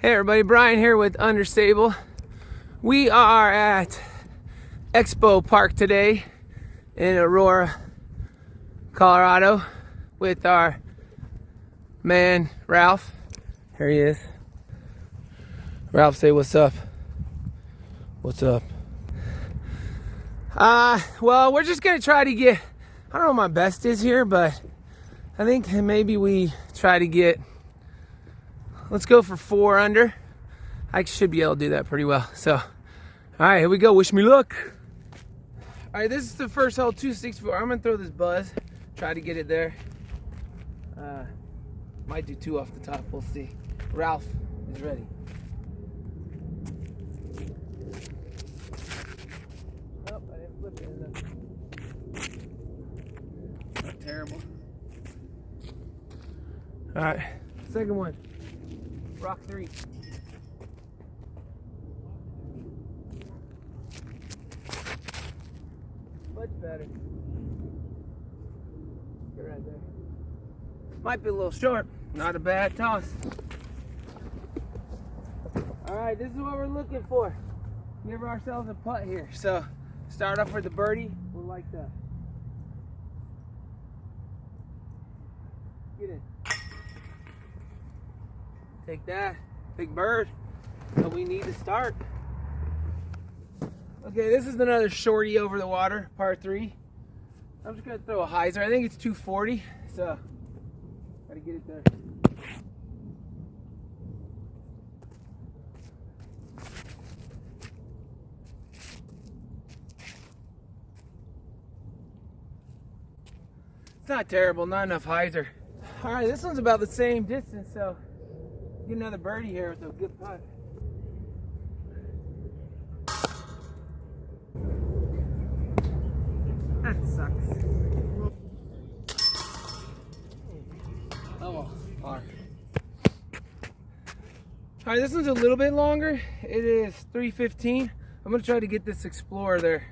Hey everybody, Brian here with Understable. We are at Expo Park today in Aurora, Colorado with our man Ralph. Here he is. Ralph, say what's up. What's up? Well, we're just gonna try to get, I don't know what my best is here, but I think maybe we try to get, let's go for 4 under. I should be able to do that pretty well. So, all right, here we go. Wish me luck. All right, this is the first hole, 264. I'm gonna throw this buzz, try to get it there. Might do 2 off the top. We'll see. Ralph is ready. Oh, I didn't flip it enough. Not terrible. All right, second one. Rock 3. Much better. Get right there. Might be a little short. Not a bad toss. Alright, this is what we're looking for. Give ourselves a putt here. So, start off with the birdie. We'll like that. Get in. Take that. Big bird. So we need to start. Okay, this is another shorty over the water, par 3. I'm just gonna throw a hyzer. I think it's 240, so gotta get it there. It's not terrible, not enough hyzer. All right, this one's about the same distance, so get another birdie here with a good putt. That sucks. Oh well, par. Alright, this one's a little bit longer. It is 315. I'm gonna try to get this Explorer there.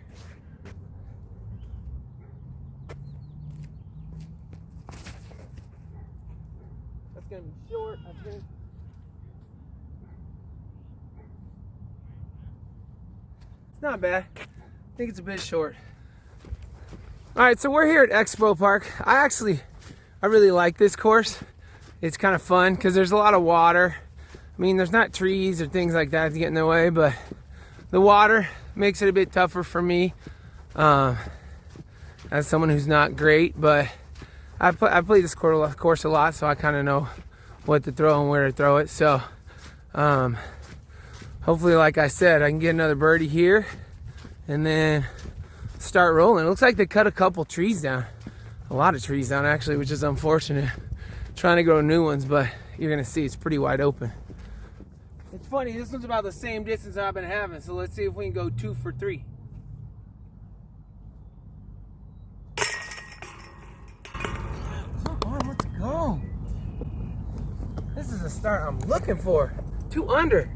That's gonna be short, I think. It's not bad. I think it's a bit short. All right, so we're here at Expo Park. I really like this course. It's kind of fun because there's a lot of water. I mean, there's not trees or things like that to get in the way, but the water makes it a bit tougher for me as someone who's not great. But I played this course a lot, so I kind of know what to throw and where to throw it. So hopefully, like I said, I can get another birdie here and then start rolling. It looks like they cut a couple trees down. A lot of trees down, actually, which is unfortunate. Trying to grow new ones, but you're going to see it's pretty wide open. It's funny, this one's about the same distance I've been having, so let's see if we can go 2 for 3. Come on, let's go. This is a start I'm looking for. 2 under.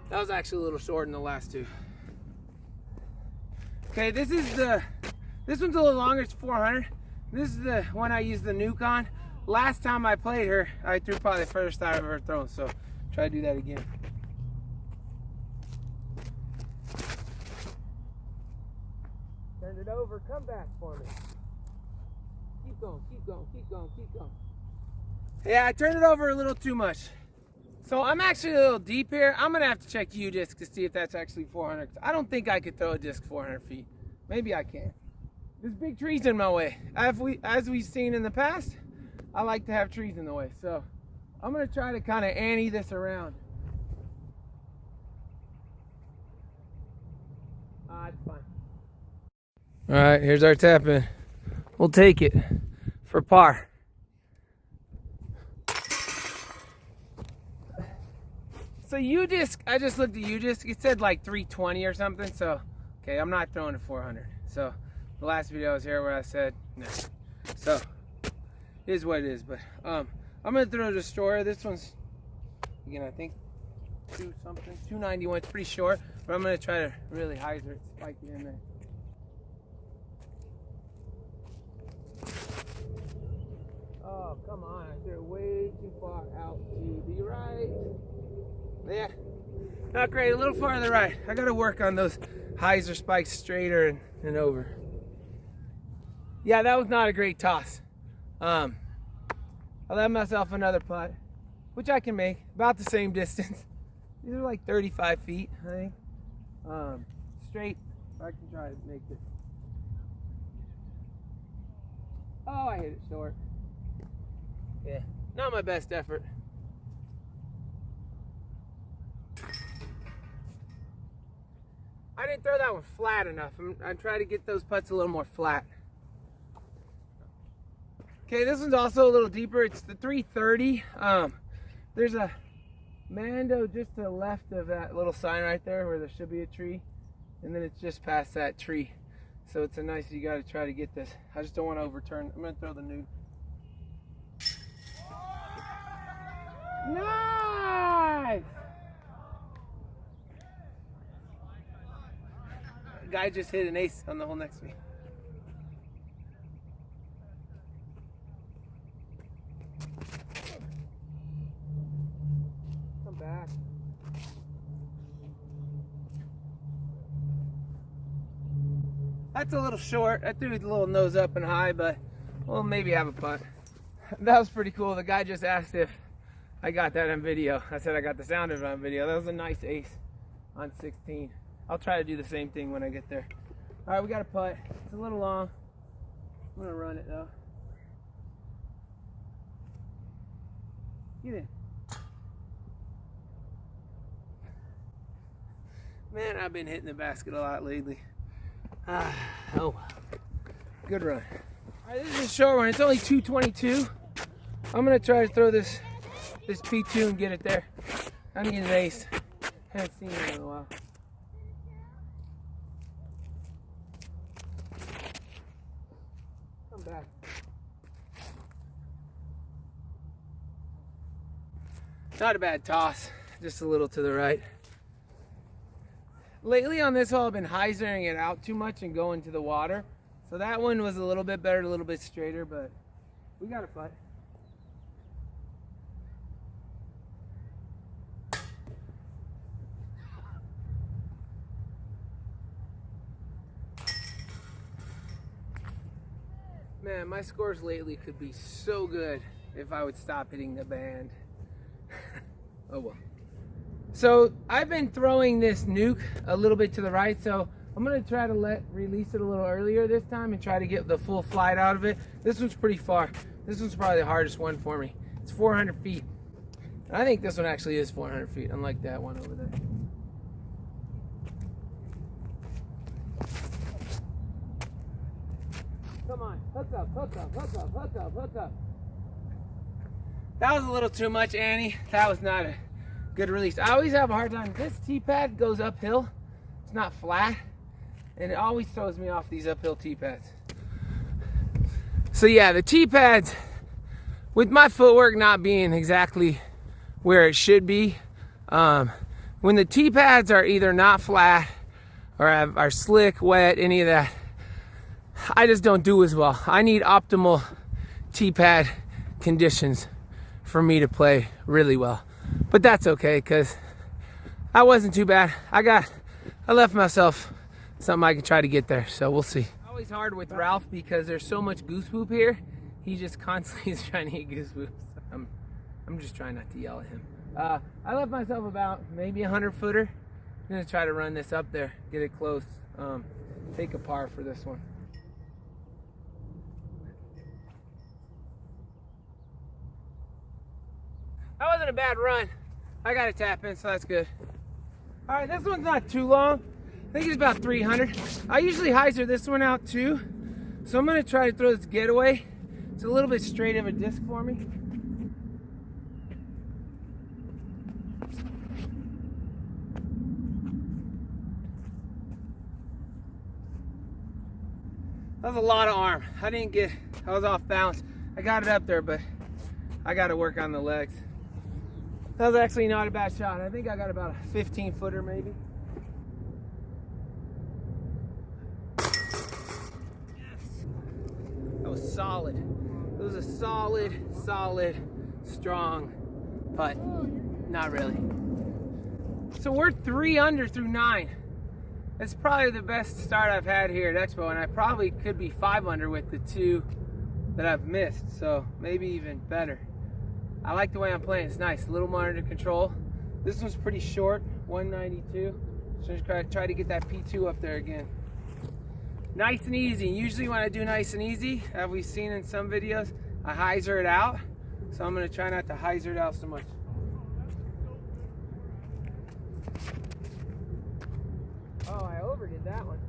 That was actually a little short in the last 2. Okay, this one's a little longer, it's 400. This is the one I used the nuke on. Last time I played her, I threw probably the first I've ever thrown, so try to do that again. Turn it over, come back for me. Keep going, keep going, keep going, keep going. Yeah, I turned it over a little too much. So I'm actually a little deep here. I'm gonna have to check U-disc to see if that's actually 400. I don't think I could throw a disc 400 feet. Maybe I can. There's big trees in my way. As we've seen in the past, I like to have trees in the way. So I'm gonna try to kind of ante this around. It's fine. All right, here's our tap in. We'll take it for par. So U-disc, I just looked at U-disc. It said like 320 or something. So, okay, I'm not throwing a 400. So, the last video was here where I said no. So, it is what it is. But I'm gonna throw a Destroyer. This one's, again, I think 291. It's pretty short, but I'm gonna try to really hyzer it, spike it in there. Oh, come on. I threw it way too far out to the right. Yeah, not great. A little farther right. I got to work on those hyzer spikes straighter and over. Yeah, that was not a great toss. I left myself another putt, which I can make about the same distance. These are like 35 feet, I think. Straight. I can try to make this. Oh, I hit it short. Yeah, not my best effort. I didn't throw that one flat enough. I'm trying to get those putts a little more flat. Okay, this one's also a little deeper. It's the 330. There's a Mando just to the left of that little sign right there where there should be a tree. And then it's just past that tree. So it's a nice, you gotta try to get this. I just don't want to overturn. I'm gonna throw the nuke. Nice! Guy just hit an ace on the hole next to me. Come back. That's a little short. I threw it a little nose up and high, but we'll maybe have a putt. That was pretty cool. The guy just asked if I got that on video. I said I got the sound of it on video. That was a nice ace on 16. I'll try to do the same thing when I get there. All right, we got a putt. It's a little long. I'm gonna run it though. Get in. Man, I've been hitting the basket a lot lately. Oh, good run. All right, this is a short one. It's only 222. I'm gonna try to throw this P2 and get it there. I'm getting an ace. Haven't seen it in a while. Come back. Not a bad toss, just a little to the right. Lately on this hole, I've been hyzering it out too much and going to the water. So that one was a little bit better, a little bit straighter, but we got a putt. Man, my scores lately could be so good if I would stop hitting the band. Oh well. So I've been throwing this nuke a little bit to the right, so I'm gonna try to release it a little earlier this time and try to get the full flight out of it. This one's pretty far. This one's probably the hardest one for me. It's 400 feet. And I think this one actually is 400 feet, unlike that one over there. Come on, hook up, hook up, hook up, hook up, hook up. That was a little too much, Annie. That was not a good release. I always have a hard time. This tee pad goes uphill. It's not flat. And it always throws me off these uphill tee pads. So yeah, the tee pads, with my footwork not being exactly where it should be, when the tee pads are either not flat or are slick, wet, any of that, I just don't do as well. I need optimal tee pad conditions for me to play really well. But that's okay, because I wasn't too bad. I left myself something I can try to get there, so we'll see. Always hard with Ralph because there's so much goose poop here. He just constantly is trying to eat goose poop. I'm just trying not to yell at him. I left myself about maybe 100 footer. I'm gonna try to run this up there, get it close, take a par for this one. That wasn't a bad run. I got a tap in, so that's good. All right, this one's not too long. I think it's about 300. I usually hyzer this one out too. So I'm gonna try to throw this getaway. It's a little bit straight of a disc for me. That was a lot of arm. I was off balance. I got it up there, but I gotta work on the legs. That was actually not a bad shot. I think I got about a 15 footer maybe. Yes. That was solid. It was a solid, strong putt. Not really. So we're 3 under through 9. It's probably the best start I've had here at Expo, and I probably could be 5 under with the 2 that I've missed, so maybe even better. I like the way I'm playing. It's nice, a little more under control. This one's pretty short, 192. So just try to get that P2 up there again. Nice and easy. Usually when I do nice and easy, as we've seen in some videos, I hyzer it out. So I'm gonna try not to hyzer it out so much. Oh, I overdid that one.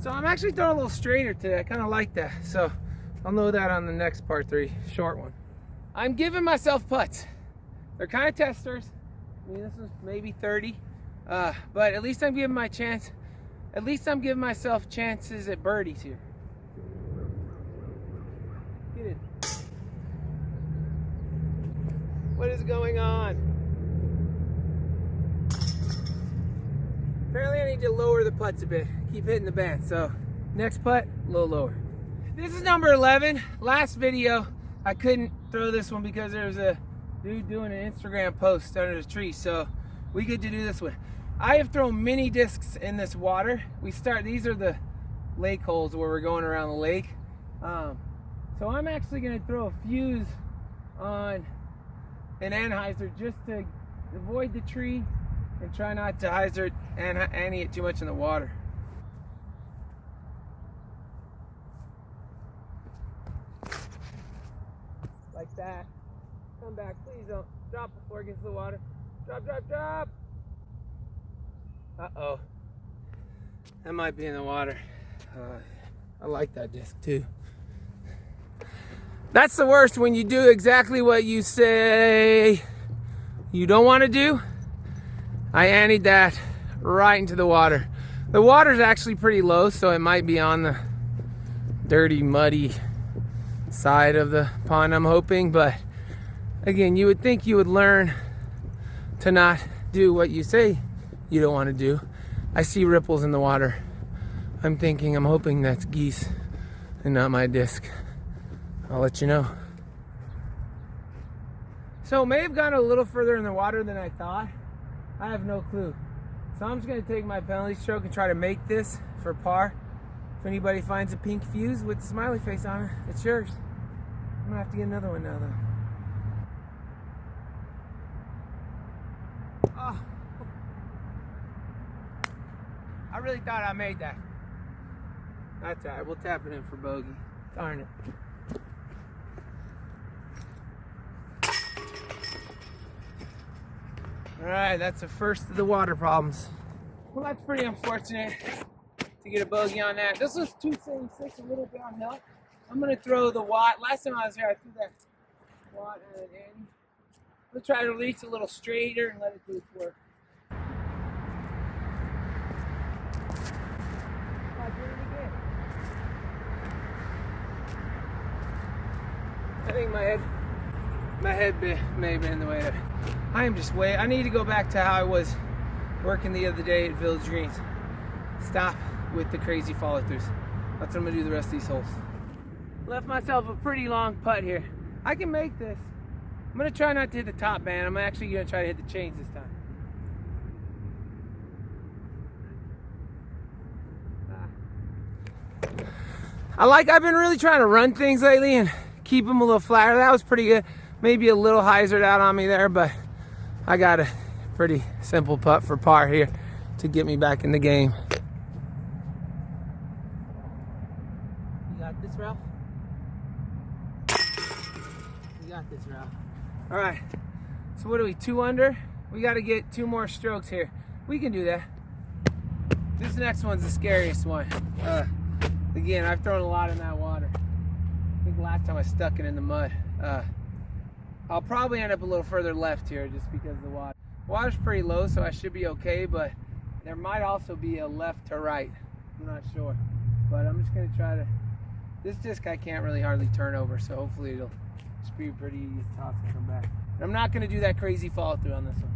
So I'm actually throwing a little straighter today. I kind of like that. So I'll know that on the next part 3, short one. I'm giving myself putts. They're kind of testers. I mean, this is maybe 30, but at least I'm giving my chance. At least I'm giving myself chances at birdies here. Get it. What is going on? Apparently I need to lower the putts a bit. Keep hitting the band. So next putt, a little lower. This is number 11. Last video, I couldn't throw this one because there was a dude doing an Instagram post under the tree. So we get to do this one. I have thrown mini discs in this water. These are the lake holes where we're going around the lake. So I'm actually gonna throw a fuse on an anhyzer just to avoid the tree and try not to hyzer and annie it too much in the water. Like that. Come back, please don't drop before it gets to the water. Drop, drop, drop. Uh-oh. That might be in the water. I like that disc too. That's the worst, when you do exactly what you say you don't want to do. I annied that right into the water. The water's actually pretty low, so it might be on the dirty, muddy side of the pond, I'm hoping. But again, you would think you would learn to not do what you say you don't want to do. I see ripples in the water. I'm hoping that's geese and not my disc. I'll let you know. So it may have gone a little further in the water than I thought. I have no clue. So I'm just gonna take my penalty stroke and try to make this for par. If anybody finds a pink fuse with a smiley face on it, it's yours. I'm gonna have to get another one now though. Oh. I really thought I made that. That's all right, we'll tap it in for bogey. Darn it. All right, that's the first of the water problems. Well, that's pretty unfortunate to get a bogey on that. This was 276, a little downhill. I'm gonna throw the watt. Last time I was here, I threw that watt at an end. We'll try to release a little straighter and let it do its work. I think my head may have been in the way of it. I need to go back to how I was working the other day at Village Greens. Stop with the crazy follow-throughs. That's what I'm gonna do the rest of these holes. Left myself a pretty long putt here. I can make this. I'm gonna try not to hit the top band. I'm actually gonna try to hit the chains this time. I've been really trying to run things lately and keep them a little flatter. That was pretty good. Maybe a little hyzered out on me there, but I got a pretty simple putt for par here to get me back in the game. You got this, Ralph? You got this, Ralph. All right, so what are we, 2 under? We got to get 2 more strokes here. We can do that. This next one's the scariest one. Again, I've thrown a lot in that water. I think last time I stuck it in the mud. I'll probably end up a little further left here just because of the water. Water's pretty low, so I should be okay, but there might also be a left to right. I'm not sure. But I'm just gonna try to, this disc I can't really hardly turn over, so hopefully it'll just be pretty easy to toss and come back. And I'm not gonna do that crazy follow through on this one.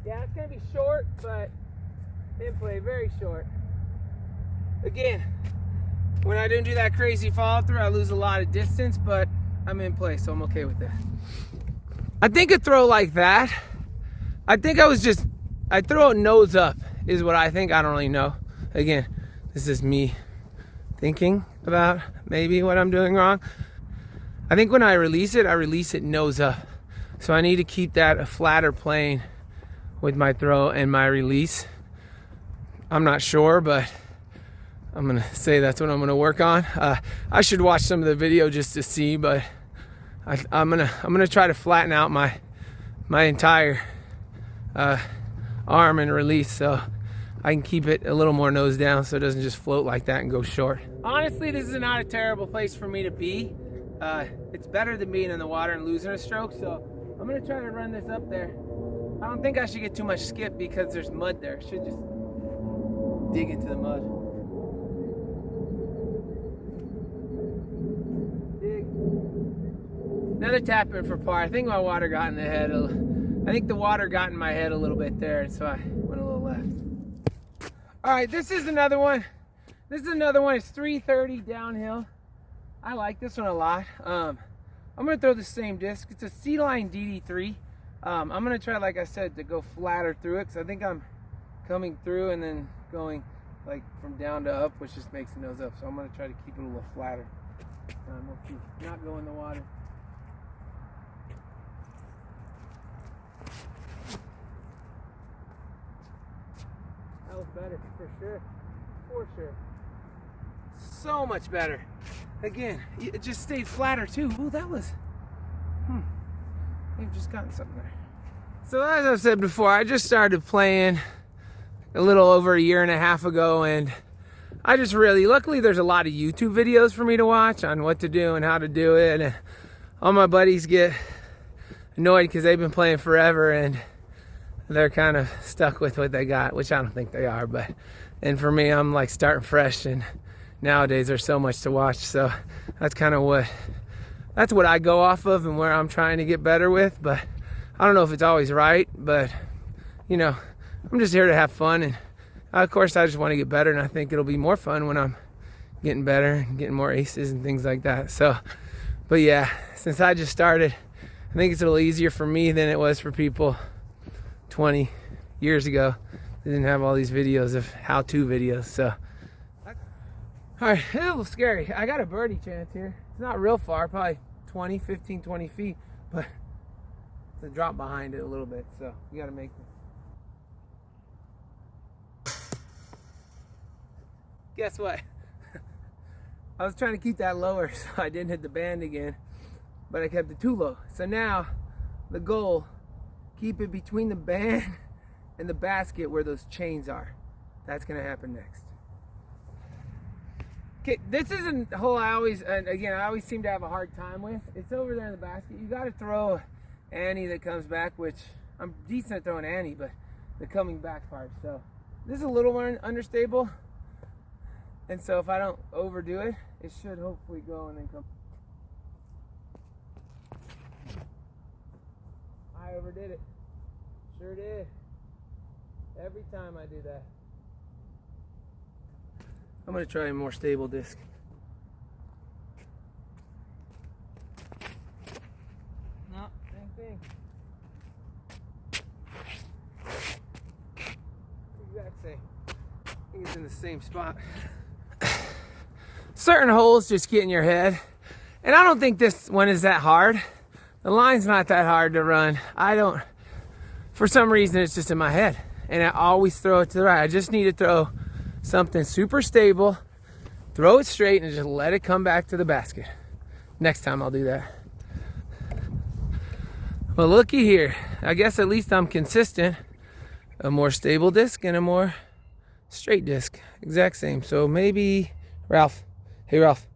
Yeah, it's gonna be short, but in play, very short. Again, When I didn't do that crazy follow through, I lose a lot of distance, but I'm in place, so I'm okay with that. I think a throw like that, I throw it nose up is what I think. I don't really know. Again, this is me thinking about maybe what I'm doing wrong. I think when I release it nose up. So I need to keep that a flatter plane with my throw and my release. I'm not sure, but I'm gonna say that's what I'm gonna work on. I should watch some of the video just to see, but I'm gonna try to flatten out my entire arm and release so I can keep it a little more nose down so it doesn't just float like that and go short. Honestly, this is not a terrible place for me to be. It's better than being in the water and losing a stroke, so I'm gonna try to run this up there. I don't think I should get too much skip because there's mud there. I should just dig into the mud. Dig. Another tap in for par. I think my water got in the head. I think the water got in my head a little bit there, and so I went a little left. All right, this is another one. This is another one. It's 330 downhill. I like this one a lot. I'm gonna throw the same disc. It's a C-Line DD3. I'm gonna try, like I said, to go flatter through it because I think I'm coming through and then going like from down to up, which just makes the nose up. So I'm gonna try to keep it a little flatter. Not go in the water. That was better for sure. For sure. So much better. Again, it just stayed flatter too. Ooh, that was, they've just gotten something there. So as I've said before, I just started playing a little over a year and a half ago, and I just luckily there's a lot of YouTube videos for me to watch on what to do and how to do it. And all my buddies get annoyed because they've been playing forever and they're kind of stuck with what they got, which I don't think they are, and for me, I'm like starting fresh, and nowadays there's so much to watch, so that's kind of what I go off of and where I'm trying to get better with. But I don't know if it's always right, but you know, I'm just here to have fun, and of course I just want to get better, and I think it'll be more fun when I'm getting better and getting more aces and things like that. So, but yeah, since I just started, I think it's a little easier for me than it was for people 20 years ago. They didn't have all these videos of how-to videos, so. All right, a little scary. I got a birdie chance here. It's not real far, probably 15, 20 feet, but it's a drop behind it a little bit, so you gotta make it. Guess what? I was trying to keep that lower so I didn't hit the band again, but I kept it too low. So now, the goal, keep it between the band and the basket where those chains are. That's gonna happen next. Okay, this isn't the hole I always seem to have a hard time with. It's over there in the basket. You got to throw Annie that comes back, which I'm decent at throwing Annie, but the coming back part. So this is a little more understable, and so if I don't overdo it, it should hopefully go and then come. I overdid it. Sure did. Every time I do that. I'm going to try a more stable disc. No, same thing. Exact same. I think it's in the same spot. Certain holes just get in your head. And I don't think this one is that hard. The line's not that hard to run. For some reason, it's just in my head. And I always throw it to the right. I just need to throw something super stable, throw it straight, and just let it come back to the basket. Next time I'll do that. Well, looky here. I guess at least I'm consistent. A more stable disc and a more straight disc. Exact same. So maybe Ralph. Hey, Ralph.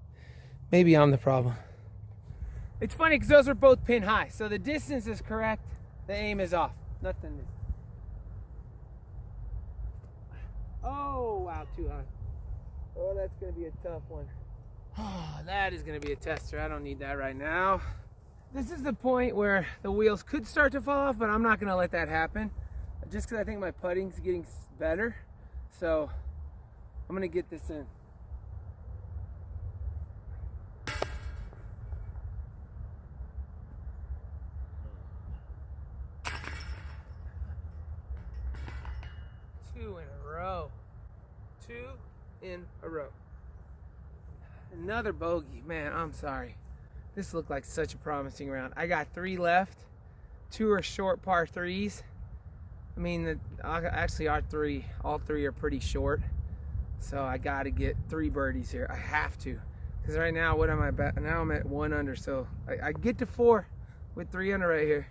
Maybe I'm the problem. It's funny because those are both pin high. So the distance is correct. The aim is off. Nothing new. Oh, wow, too high. Oh, that's going to be a tough one. Oh, that is going to be a tester. I don't need that right now. This is the point where the wheels could start to fall off, but I'm not going to let that happen. Just because I think my putting's getting better. So I'm going to get this in. another bogey. Man, I'm sorry. This looked like such a promising round. I got 3 left. 2 are short par 3s. I mean, actually our 3, all 3 are pretty short. So I got to get 3 birdies here. I have to. Because right now, what am I at? Now I'm at 1 under. So I get to 4 with 3 under right here.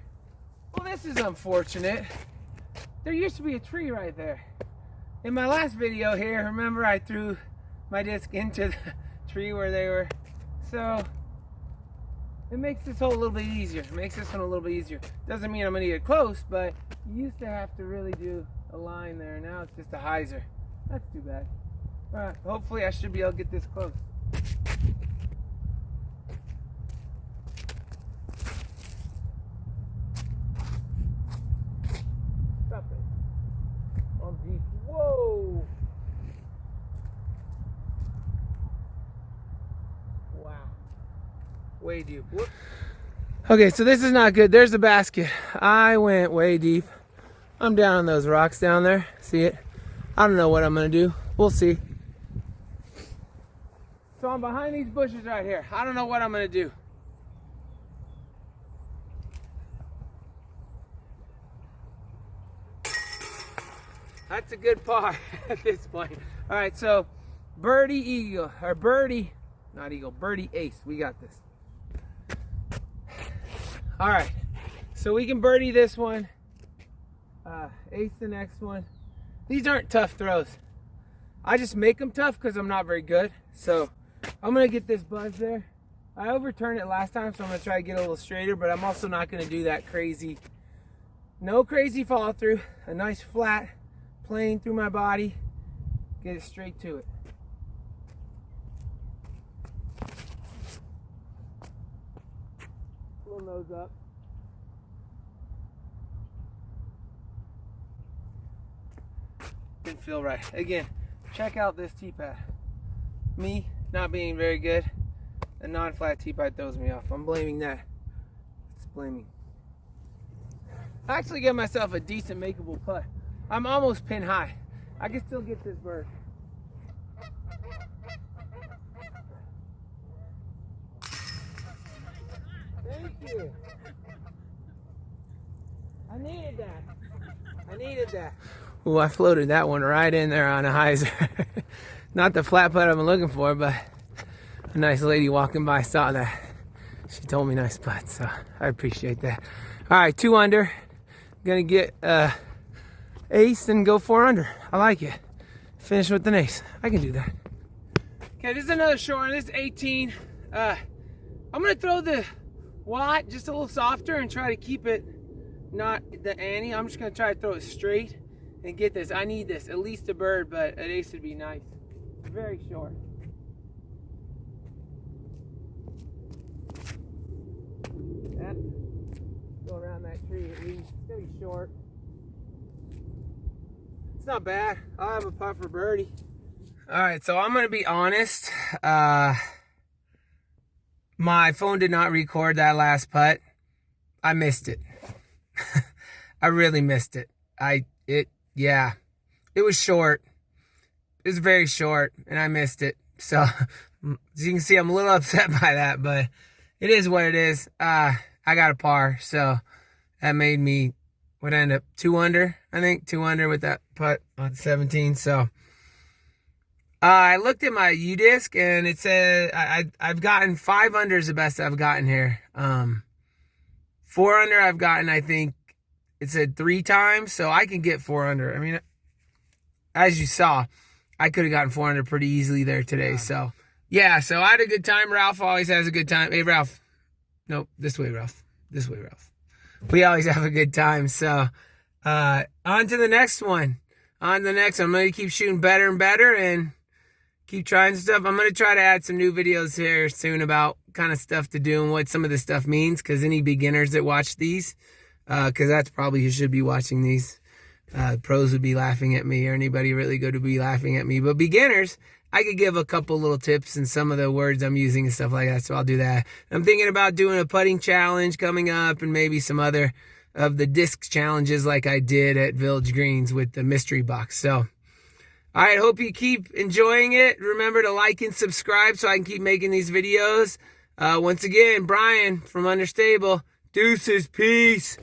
Well, this is unfortunate. There used to be a tree right there. In my last video here, remember I threw my disc into the tree where they were. So it makes this hole a little bit easier. It makes this one a little bit easier. Doesn't mean I'm gonna get close, but you used to have to really do a line there. Now it's just a hyzer. That's too bad. All right, hopefully I should be able to get this close. Stop it. Oh, geez. Whoa. Wow. Way deep. Whoop. Okay, so this is not good. There's the basket. I went way deep. I'm down on those rocks down there. See it? I don't know what I'm going to do. We'll see. So I'm behind these bushes right here. I don't know what I'm going to do. That's a good par at this point. All right, so birdie eagle, or birdie, not eagle, birdie ace. We got this. All right, so we can birdie this one, ace the next one. These aren't tough throws. I just make them tough because I'm not very good. So I'm gonna get this buzz there. I overturned it last time, so I'm gonna try to get a little straighter, but I'm also not gonna do that crazy, no crazy follow through. A nice flat plane through my body, get it straight to it. Little nose up. Didn't feel right. Again, check out this tee pad. Me not being very good, a non-flat tee pad throws me off. I'm blaming that. It's blaming. I actually gave myself a decent makeable putt. I'm almost pin high. I can still get this bird. Thank you. I needed that. I needed that. Ooh, I floated that one right in there on a hyzer. Not the flat putt I'm looking for, but a nice lady walking by saw that. She told me nice putt, so I appreciate that. All right, 2 under. Gonna get ace and go 4 under. I like it. Finish with an ace. I can do that. Okay, this is another short one. This is 18. I'm gonna throw the watt just a little softer and try to keep it not the ante. I'm just gonna try to throw it straight and get this. I need this, at least a bird, but an ace would be nice. Very short. Yeah. Go around that tree at least. It's gonna be short. It's not bad. I'll have a putt for birdie. All right, so I'm gonna be honest. My phone did not record that last putt. I missed it. I really missed it. Yeah, it was short. It was very short, and I missed it. So, as you can see, I'm a little upset by that, but it is what it is. I got a par, so that made me, what end up, 2 under? I think 2 under with that putt on 17. So, I looked at my U-disc, and it said I've gotten 5 under is the best I've gotten here. 4 under I've gotten, I think, it said 3 times, so I can get 4 under. I mean, as you saw, I could have gotten 4 under pretty easily there today. So, yeah, so I had a good time. Ralph always has a good time. Hey, Ralph. Nope, this way, Ralph. This way, Ralph. We always have a good time. So, on to the next one. On to the next one. I'm going to keep shooting better and better and keep trying stuff. I'm going to try to add some new videos here soon about kind of stuff to do and what some of this stuff means, because any beginners that watch these, because that's probably who should be watching these. Pros would be laughing at me, or anybody really good would be laughing at me. But beginners, I could give a couple little tips and some of the words I'm using and stuff like that, so I'll do that. I'm thinking about doing a putting challenge coming up and maybe some other of the disc challenges like I did at Village Greens with the mystery box. So All right, hope you keep enjoying it. Remember to like and subscribe so I can keep making these videos. Once again, Brian from Understable. Deuces, peace.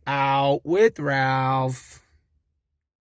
Out with Ralph.